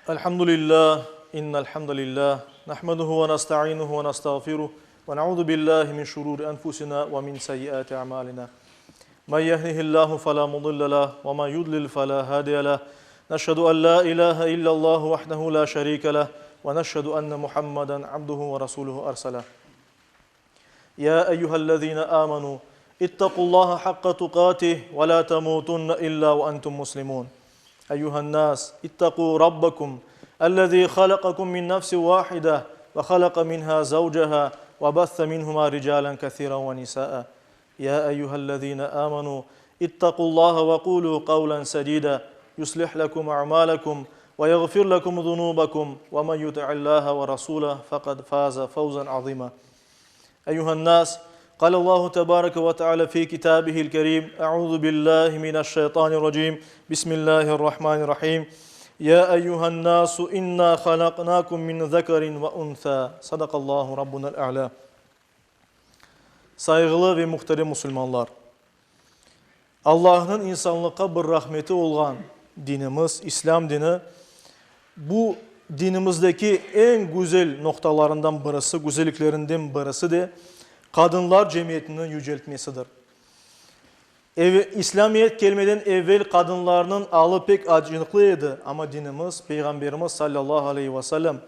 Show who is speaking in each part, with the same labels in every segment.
Speaker 1: Elhamdülillah, innel hamdülillah, nahmaduhu ve nasta'inuhu ve nastağfiruh ve na'udhu billahi min şururi enfusina ve min seyyiati a'malina. Men yehdihillahu fela mudille lahu ve men yudlil fela hadiye lahu. Neşhedü en la ilahe illallah vahdehu la şerike lahu ve neşhedü enne Muhammeden abduhu ve resuluhu erselah. Ya eyyühellezine amenu ittaqullaha hakka tuqatih ve la temutunne illa ve entum muslimun. أيها الناس اتقوا ربكم الذي خلقكم من نفس واحدة وخلق منها زوجها وبث منهما رجالا كثيرا ونساء يا أيها الذين آمنوا اتقوا الله وقولوا قولا سديدا يصلح لكم أعمالكم ويغفر لكم ذنوبكم ومن يطع الله ورسوله فقد فاز فوزا عظيما أيها الناس قال الله تبارك وتعالى في كتابه الكريم أعوذ بالله من الشيطان الرجيم بسم الله الرحمن الرحيم يا أيها الناس إنا خلقناكم من ذكر وأنثى صدق الله ربنا الأعلى. Saygılı ve muhterem Müslümanlar, Allah'ın insanlığa bir rahmeti olan dinimiz, İslam dini, bu dinimizdeki en güzel noktalarından birisi, güzelliklerinden birisi de kadınlar cemiyetinin yüceltmesidir. İslamiyet kelimeden evvel kadınlarının alı pek acınıklıydı ama dinimiz, Peygamberimiz sallallahu aleyhi ve sellem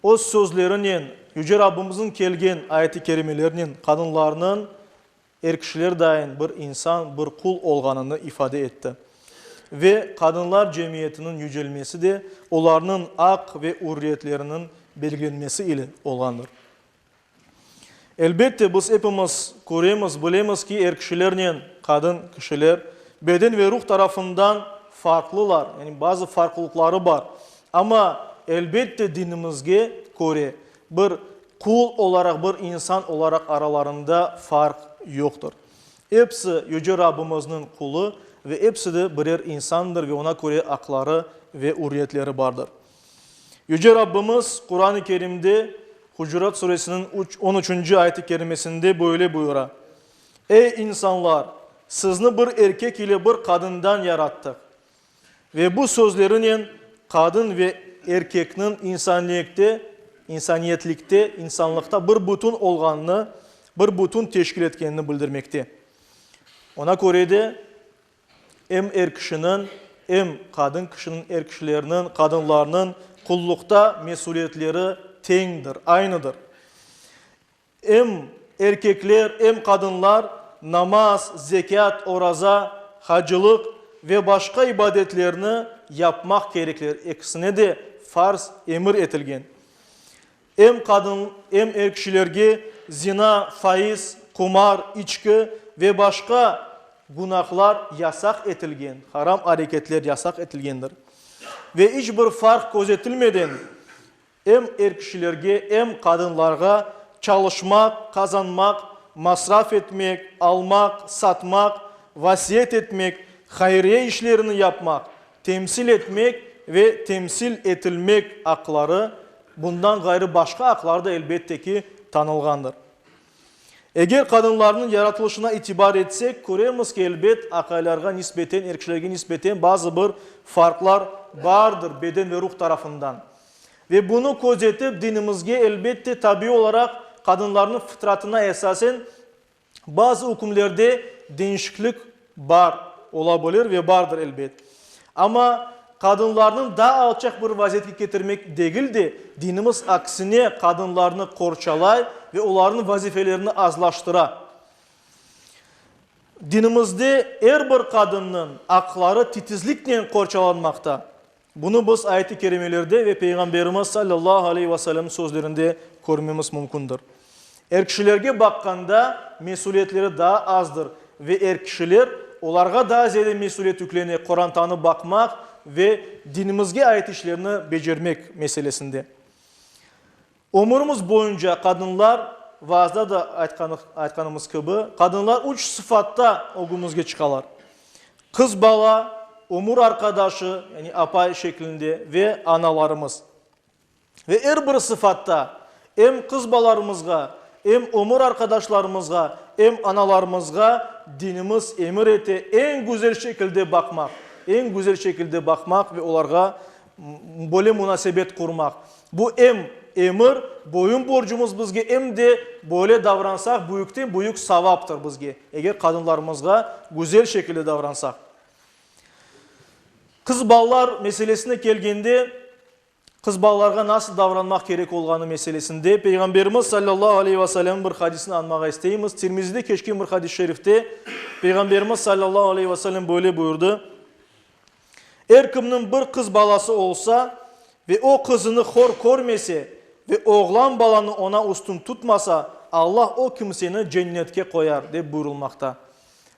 Speaker 1: o sözlerinin, Yüce Rabbimizin kelgen ayeti kerimelerinin kadınlarının erkişler dahin bir insan, bir kul olganını ifade etti. Ve kadınlar cemiyetinin yücelmesi de onların ak ve hürriyetlerinin belirlenmesi ile olandır. Elbette biz hepimiz göremiz, bilemiz ki erkeklerin, kadın kişiler beden ve ruh tarafından farklılar. Yani bazı farklılıkları var. Ama elbette dinimizge göre bir kul olarak, bir insan olarak aralarında fark yoktur. Hepsi Yüce Rabbimizin kulu ve hepsi de birer insandır ve ona göre akları ve hürriyetleri vardır. Yüce Rabbimiz Kur'an-ı Kerim'de Hucurat Suresinin 13. ayet-i kerimesinde böyle buyuruyor. Ey insanlar! Sizni bir erkek ile bir kadından yarattık. Ve bu sözlerinin kadın ve erkeğinin insaniyetlikte, insanlıkta bir bütün olganını, bir bütün teşkil etkenini bildirmekte. Ona göre de hem erkişinin hem kadın kişinin erkeklerinin, kadınlarının kullukta mesuliyetleri tengdir, aynıdır. Hem erkekler hem kadınlar namaz, zekat, oraza, hacılık ve başka ibadetlerini yapmak gerekir. İkisine de farz emir etilgen. Hem kadın hem erkeklerge zina, faiz, kumar, içki ve başka günahlar yasak etilgen. Haram hareketler yasak etilgendir. Ve hiçbir fark gözetilmeden hem erkeklerge hem kadınlarga çalışmak, kazanmak, masraf etmek, almak, satmak, vasiyet etmek, hayriye işlerini yapmak, temsil etmek ve temsil etilmek hakları bundan gayrı başka haklar da elbette ki tanılgandır. Eğer kadınların yaratılışına itibar etsek, görürüz ki elbet akaylarga nispeten, erkeklerge nispeten bazı bir farklar vardır beden ve ruh tarafından. Ve bunu gözetip dinimizge elbette tabi olarak kadınların fıtratına esasen bazı hükümlerde değişiklik var, olabilir ve vardır elbet. Ama kadınların daha alçak bir vaziyete getirmek değil de dinimiz aksine kadınlarını korçalay ve onların vazifelerini azlaştıra. Dinimizde her bir kadının akları titizlikle korçalanmakta. Bunu biz ayet-i kerimelerde ve Peygamberimiz sallallahu aleyhi ve sellem sözlerinde görmemiz mümkündür. Erkeklerge bakkanda mesuliyetleri daha azdır ve erkekler onlarga daha ziyade mesuliyet yüklenip Kur'an'tanı bakmak ve dinimizge ait işlerini becermek meselesinde. Ömrümüz boyunca kadınlar, vaazda da aytkanımız gibi, kadınlar üç sıfatta ogumuzge çıkarlar. Kız bala, umur arkadaşı yani apay şeklinde ve analarımız. Ve her bir sıfatta hem kız balarımızga, hem umur arkadaşlarımızga, hem analarımızga dinimiz emir eti en güzel şekilde bakmak. En güzel şekilde bakmak ve onlara böyle münasebet kurmak. Bu emir, boyun borcumuz bizge hem de böyle davransak büyükten büyük savaptır bizge. Eğer kadınlarımızga güzel şekilde davransak. Kız ballar meselesine gelgende, kız ballarga nasıl davranmak gerek olganı meselesinde Peygamberimiz sallallahu aleyhi ve sellem bir hadisini anmağa isteyimiz. Tirmizi'de geçken bir hadis-i şerifte Peygamberimiz sallallahu aleyhi ve sellem böyle buyurdu. Eğer kimnin bir kız balası olsa ve o kızını hor görmese ve oğlan balanı ona üstün tutmasa Allah o kimseni cennetke koyar diye buyurulmakta.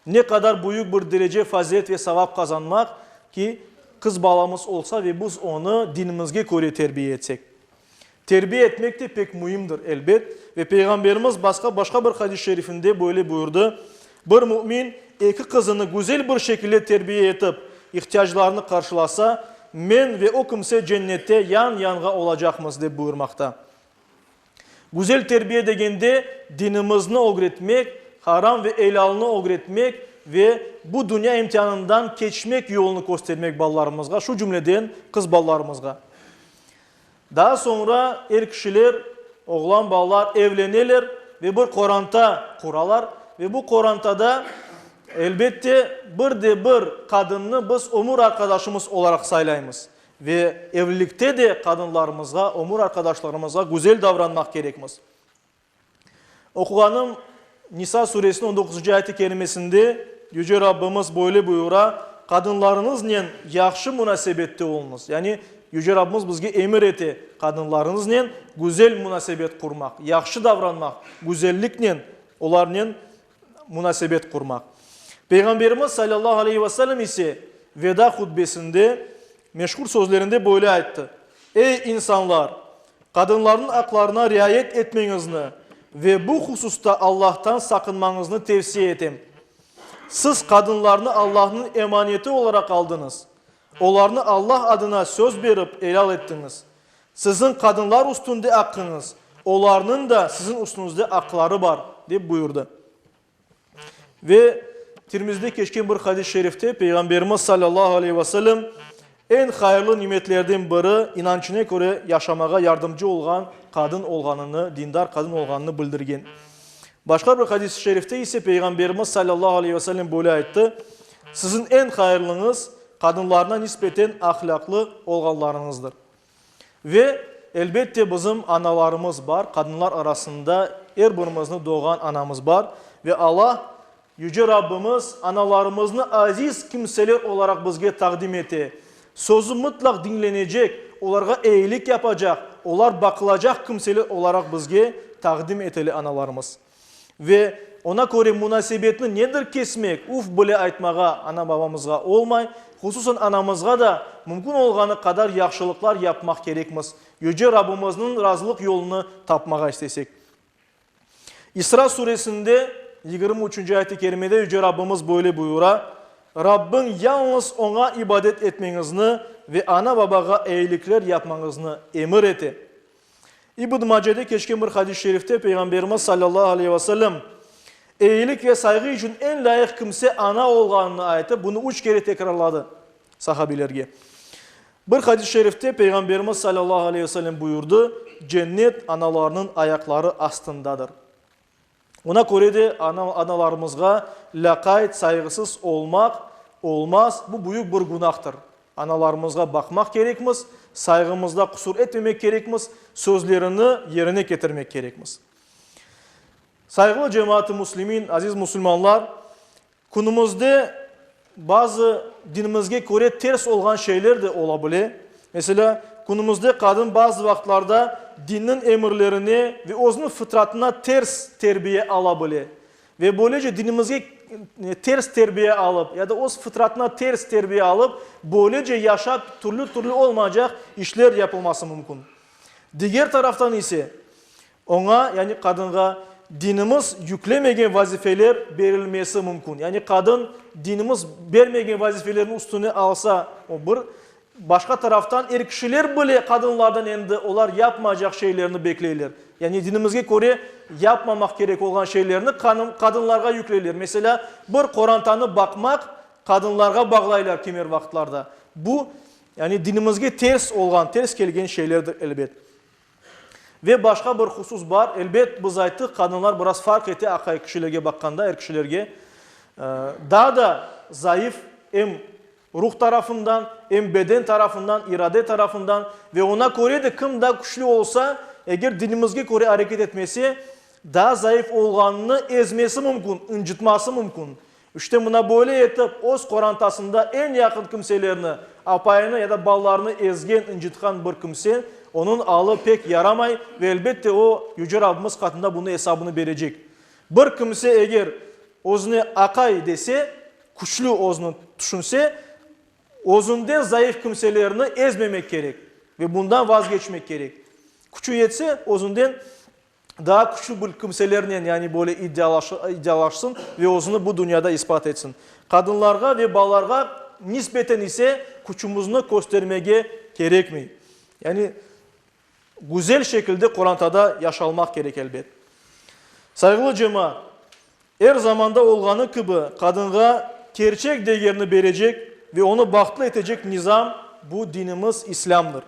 Speaker 1: Ne kadar büyük bir derece fazilet ve sevap kazanmak ki kız balamız olsa ve biz onu dinimizge göre terbiye etsek. Terbiye etmek de pek mühimdir elbet. Ve Peygamberimiz başka bir hadis-i şerifinde böyle buyurdu. Bir mümin iki kızını güzel bir şekilde terbiye etip ihtiyaçlarını karşılasa men ve o kimse cennette yan yana olacakmız diye buyurmakta. Güzel terbiye degende dinimizni öğretmek, haram ve helalını öğretmek ve bu dünya imtihanından geçmek yolunu göstermek ballarımızga, şu cümleden kız ballarımızga. Daha sonra kişiler, oğlan ballar evlenirler ve bir koranta kuralar ve bu korantada elbette bir kadını biz ömür arkadaşımız olarak saylayımız. Ve evlilikte de kadınlarımızga, ömür arkadaşlarımızga güzel davranmak gerekmez. Okuganım Nisa suresinin 19. ayet-i kerimesinde Yüce Rabbimiz böyle buyura, kadınlarınızla yaxşı münasebette olunuz. Yani Yüce Rabbimiz bizge emir eti, kadınlarınızla güzel münasebet kurmak, yaxşı davranmak, güzellikle onlarla münasebet kurmak. Peygamberimiz sallallahu aleyhi ve sellem ise veda hutbesinde meşhur sözlerinde böyle ayıttı. Ey insanlar! Kadınların haklarına riayet etmenizni ve bu hususta Allah'tan sakınmanızı tavsiye etim. Siz kadınlarını Allah'ın emaneti olarak aldınız. Onlarını Allah adına söz verip helal ettiniz. Sizin kadınlar üstünde hakkınız, onların da sizin üstünüzde hakları var diye buyurdu. Ve Tirmizi'de geçken bir hadis-i şerifte Peygamberimiz sallallahu aleyhi ve sellem en hayırlı nimetlerden biri inancına göre yaşamaya yardımcı olan kadın olganını, dindar kadın olganını bildirgen. Başka bir hadis-i şerifte ise Peygamberimiz sallallahu aleyhi ve sellem böyle ayıttı. Sizin en hayırlınız kadınlarına nispeten ahlaklı olganlarınızdır. Ve elbette bizim analarımız var. Kadınlar arasında her birimizin doğan anamız var. Ve Allah Yüce Rabbimiz analarımızı aziz kimseler olarak bizge takdim etti. Sözü mutlak dinlenecek, onlara iyilik yapacak, onlar bakılacak kimseler olarak bizge takdim eteli analarımız. Ve ona göre münasebetini nedir kesmek, uf böyle aytmağa ana babamızga olmay, hususan anamızga da mümkün olganı kadar yaxşılıklar yapmak gerekmez. Yüce Rabbimizin razılık yolunu tapmağa istesek. İsra suresinde 23. ayet-i kerimede Yüce Rabbimiz böyle buyura. Rabbin yalnız ona ibadet etmenizni ve ana babaga iyilikler yapmanızını emir etti. İbn-i Mace'de geçken bir hadis-i şerifte Peygamberimiz sallallahu aleyhi ve sellem iyilik ve saygı için en layık kimse ana olganını ayeti bunu 3 kere tekrarladı sahabilerge. Bir hadis-i şerifte Peygamberimiz sallallahu aleyhi ve sellem buyurdu. Cennet analarının ayakları astındadır. Ona göre de analarımızga lakayt saygısız olmak olmaz. Bu büyük bir günahtır. Analarımızga bakmak gerekmez. Saygımızda kusur etmemek gerekmez. Sözlerini yerine getirmek gerekmez. Saygılı cemaat-i muslimin, aziz Müslümanlar, günümüzde bazı dinimizge göre ters olan şeyler de olabilir. Mesela günümüzde kadın bazı vaktlarda dinin emirlerini ve onun fıtratına ters terbiye alabilir. Ve böylece dinimizge ters terbiye alıp ya da o fıtratına ters terbiye alıp böylece yaşap türlü olmayacak işler yapılması mümkün. Diğer taraftan ise ona yani kadına dinimiz yüklemegen vazifeler verilmesi mümkün. Yani kadın dinimiz vermegen vazifelerin üstüne alsa o bir başka taraftan erkekler bile kadınlardan endi onlar yapmayacak şeylerini bekleyirler. Yani dinimizge göre yapmamak gerek olan şeylerini kadınlarga yükleyirler. Mesela bir korantanı bakmak kadınlarga bağlayırlar kimer vaktlarda. Bu Yani dinimizge ters olgan, ters kelgen şeylerdir elbet. Ve başka bir husus var. Elbet biz ayttık, kadınlar biraz fark etti akay kişilerge bakkanda, er kişilerge. Daha da zayıf hem ruh tarafından, hem beden tarafından, irade tarafından ve ona göre de kim daha güçlü olsa, eğer dinimizge göre hareket etmesi, daha zayıf olganını ezmesi mümkün, incitmesi mümkün. İşte buna böyle etip, öz korantasında en yakın kimselerini, apayını ya da ballarını ezgen, incitkan bir kimse, onun alı pek yaramay ve elbette o Yüce Rabbimiz katında bunu hesabını verecek. Bir kimse eğer özünü akay dese, güçlü özünü düşünse, özünden zayıf kimselerini ezmemek gerek ve bundan vazgeçmek gerek. Küçük yetse özünden daha küçük bir kimselerle yani böyle iddialaşsın ve özünü bu dünyada ispat etsin. Kadınlarga ve ballarga nispeten ise küçüğümüzünü göstermeye gerekmiyor. Yani güzel şekilde Kur'an'da yaşalmak gerek elbet. Saygılı cemaat, her zamanda olganı gibi kadınga gerçek değerini verecek ve onu bahtlı edecek nizam bu dinimiz İslam'dır.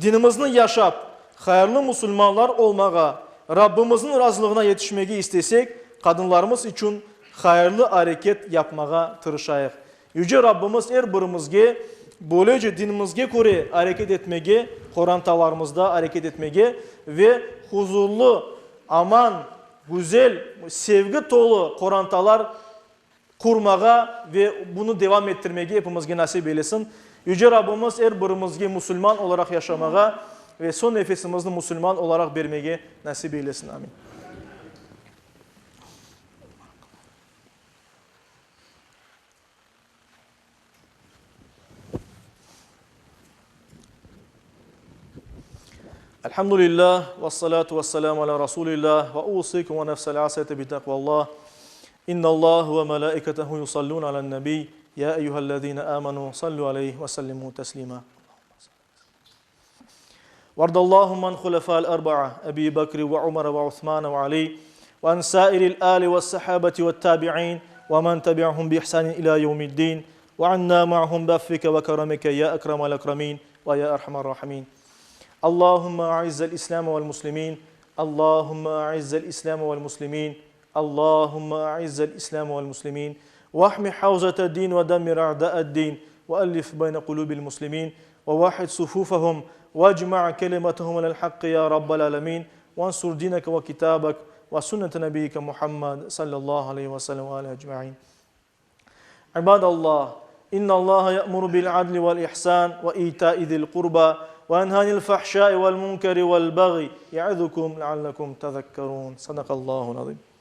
Speaker 1: Dinimizni yaşap, hayırlı Müslümanlar olmağa, Rabbimizin razılığına yetişmeyi istesek, kadınlarımız için hayırlı hareket yapmağa tırışayıq. Yüce Rabbimiz her birimizge, böylece dinimizge göre hareket etmeye, Kur'antalarımızda hareket etmeye ve huzurlu, aman, güzel, sevgi dolu Kur'antalar kurmağa ve bunu devam ettirmeye hepimizge nasip eylesin. Yüce Rabbimiz her birimizge Müslüman olarak yaşamağa ve son nefesimizni Müslüman olarak vermeye nasip eylesin. Amin. Elhamdülillah ve salatu ve selamu ala Resulillah ve usikum ve nefsel asete bi takvallah. İnna Allah ve melaiketehu yusallun ala nebi. Ya eyyühellezine amanu sallu aleyhi ve sellimu teslima. وارض اللهم عن خلفاء الأربعة أبي بكر وعمر وعثمان وعلي وعن سائر الآل والصحابة والتابعين ومن تبعهم بإحسان إلى يوم الدين وعنا معهم بفك وكرمك يا أكرم الأكرمين ويا أرحم الراحمين. اللهم أعز الإسلام والمسلمين. اللهم أعز الإسلام والمسلمين. اللهم أعز الإسلام والمسلمين واحمي حوزة الدين ودمر أعداء الدين وألف بين قلوب المسلمين وواحد صفوفهم واجمع كلمتهم على الحق يا رب العالمين وانصر دينك وكتابك وسنة نبيك محمد صلى الله عليه وسلم وآله أجمعين. عباد الله، إن الله يأمر بالعدل والإحسان وإيتاء ذي القربى وينهى عن الفحشاء والمنكر والبغي يعظكم لعلكم تذكرون. صدق الله العظيم.